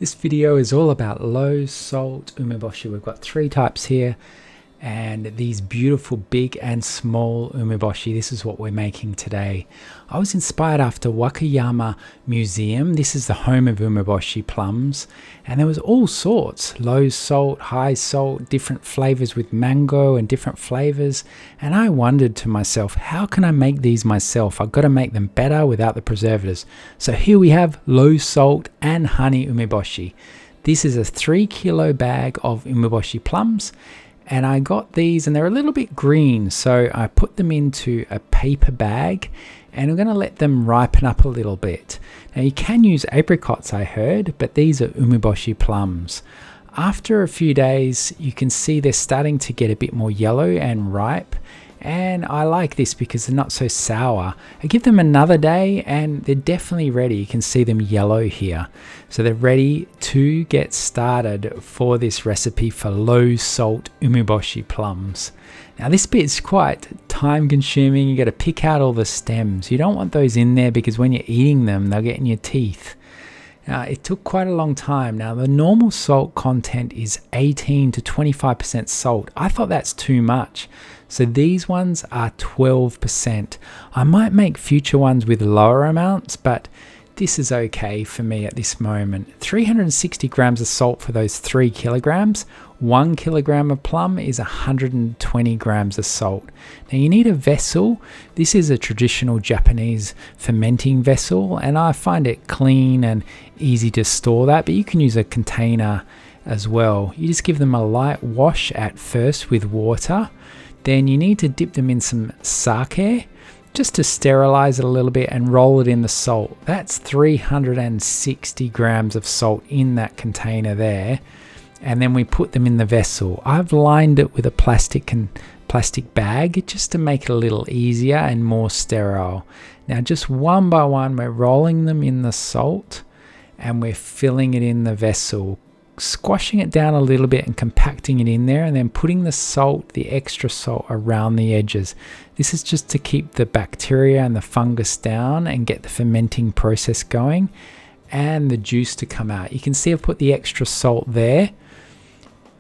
This video is all about low salt umeboshi. We've got three types here, and these beautiful big and small umeboshi. This is what we're making today. I was inspired after Wakayama Museum. This is the home of umeboshi plums, and there was all sorts: low salt, high salt, different flavors with mango and different flavors. And I wondered to myself, how can I make these myself? I've got to make them better without the preservatives. So here we have low salt and honey umeboshi. This is a 3 kilo bag of umeboshi plums. And I got these and they're a little bit green, so I put them into a paper bag and I'm going to let them ripen up a little bit. Now you can use apricots, I heard, but these are umeboshi plums. After a few days you can see they're starting to get a bit more yellow and ripe, and I like this because they're not so sour. I give them another day and they're definitely ready. You can see them yellow here. So they're ready to get started for this recipe for low salt umeboshi plums. Now this bit is quite time consuming. You got to pick out all the stems. You don't want those in there because when you're eating them, they'll get in your teeth. Now, it took quite a long time. Now, the normal salt content is 18 to 25% salt. I thought that's too much. So these ones are 12%. I might make future ones with lower amounts, but this is okay for me at this moment. 360 grams of salt for those 3 kilograms. 1 kilogram of plum is 120 grams of salt. Now you need a vessel. This is a traditional Japanese fermenting vessel, and I find it clean and easy to store that, but you can use a container as well. You just give them a light wash at first with water. Then you need to dip them in some sake just to sterilize it a little bit and roll it in the salt. That's 360 grams of salt in that container there. And then we put them in the vessel. I've lined it with a plastic bag just to make it a little easier and more sterile. Now just one by one we're rolling them in the salt and we're filling it in the vessel, squashing it down a little bit and compacting it in there, and then putting the salt, the extra salt, around the edges. This is just to keep the bacteria and the fungus down and get the fermenting process going and the juice to come out. You can see I've put the extra salt there,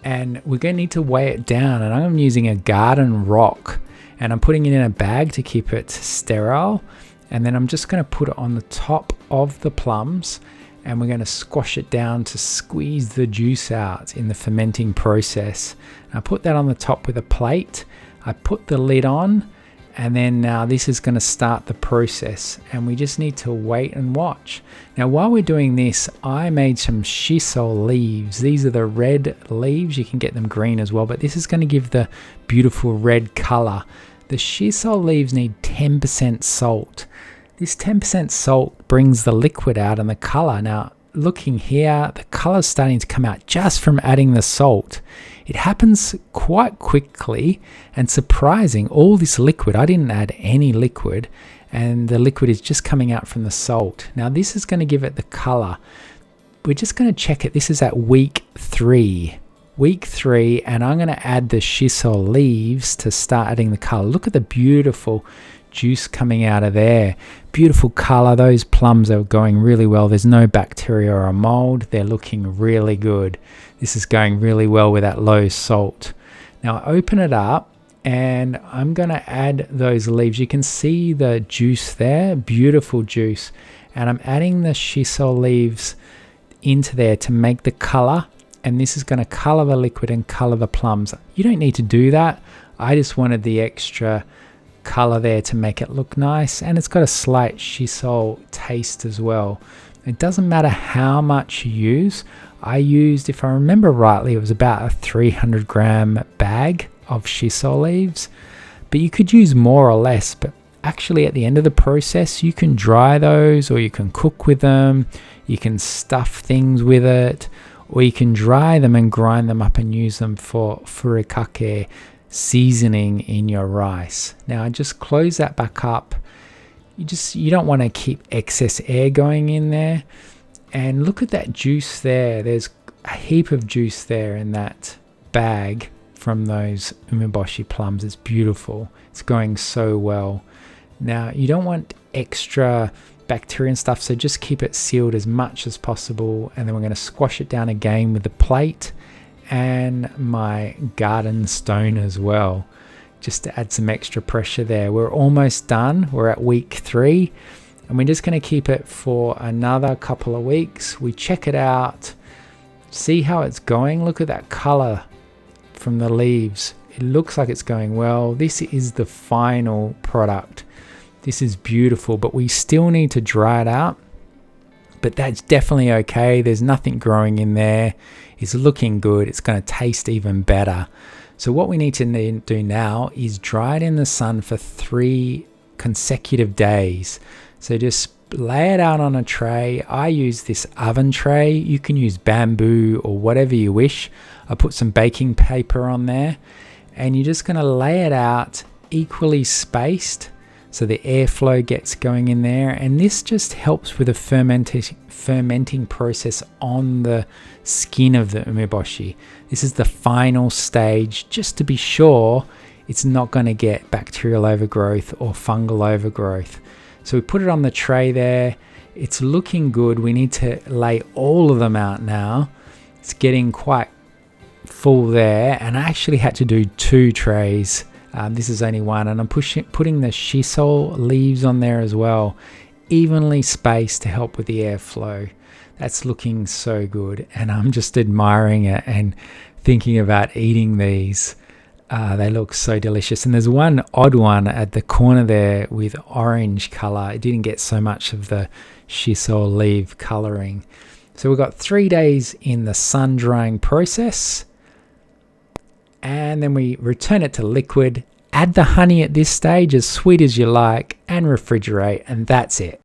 and we're going to need to weigh it down, and I'm using a garden rock and I'm putting it in a bag to keep it sterile, and then I'm just going to put it on the top of the plums and we're going to squash it down to squeeze the juice out in the fermenting process. I put that on the top with a plate. I put the lid on, and then now this is going to start the process, and we just need to wait and watch. Now while we're doing this, I made some shiso leaves. These are the red leaves. You can get them green as well, but this is going to give the beautiful red color. The shiso leaves need 10% salt. This 10% salt brings the liquid out and the color. Now looking here, the color is starting to come out just from adding the salt. It happens quite quickly and surprising. All this liquid, I didn't add any liquid, and the liquid is just coming out from the salt. Now this is going to give it the color. We're just going to check it. This is at week 3. Week 3, and I'm going to add the shiso leaves to start adding the color. Look at the beautiful juice coming out of there. Beautiful color. Those plums are going really well. There's no bacteria or mold. They're looking really good. This is going really well with that low salt. Now I open it up and I'm going to add those leaves. You can see the juice there, beautiful juice, and I'm adding the shiso leaves into there to make the color, and this is going to color the liquid and color the plums. You don't need to do that. I just wanted the extra color there to make it look nice, and it's got a slight shiso taste as well. It doesn't matter how much you use. I used, if I remember rightly, it was about a 300 gram bag of shiso leaves, but you could use more or less. But actually at the end of the process you can dry those, or you can cook with them, you can stuff things with it, or you can dry them and grind them up and use them for furikake seasoning in your rice. Now I just close that back up. You don't want to keep excess air going in there. And look at that juice there. There's a heap of juice there in that bag from those umeboshi plums. It's beautiful. It's going so well. Now you don't want extra bacteria and stuff, so just keep it sealed as much as possible. And then we're going to squash it down again with the plate and my garden stone as well, just to add some extra pressure there. We're almost done. We're at week 3, and we're just going to keep it for another couple of weeks. We check it out, see how it's going. Look at that color from the leaves. It looks like it's going well. This is the final product. This is beautiful, but we still need to dry it out. But that's definitely okay. There's nothing growing in there. It's looking good. It's going to taste even better. So what we need to do now is dry it in the sun for 3 consecutive days. So just lay it out on a tray. I use this oven tray. You can use bamboo or whatever you wish. I put some baking paper on there, and you're just going to lay it out equally spaced so the airflow gets going in there. And this just helps with the fermenting process on the skin of the umeboshi. This is the final stage, just to be sure it's not going to get bacterial overgrowth or fungal overgrowth. So we put it on the tray there. It's looking good. We need to lay all of them out now. It's getting quite full there, and I actually had to do 2 trays. This is only one, and I'm putting the shisol leaves on there as well, evenly spaced to help with the airflow. That's looking so good, and I'm just admiring it and thinking about eating these. They look so delicious. And there's one odd one at the corner there with orange color. It didn't get so much of the shisol leaf coloring. So we've got 3 days in the sun drying process, and then we return it to liquid, add the honey at this stage as sweet as you like, and refrigerate, and that's it.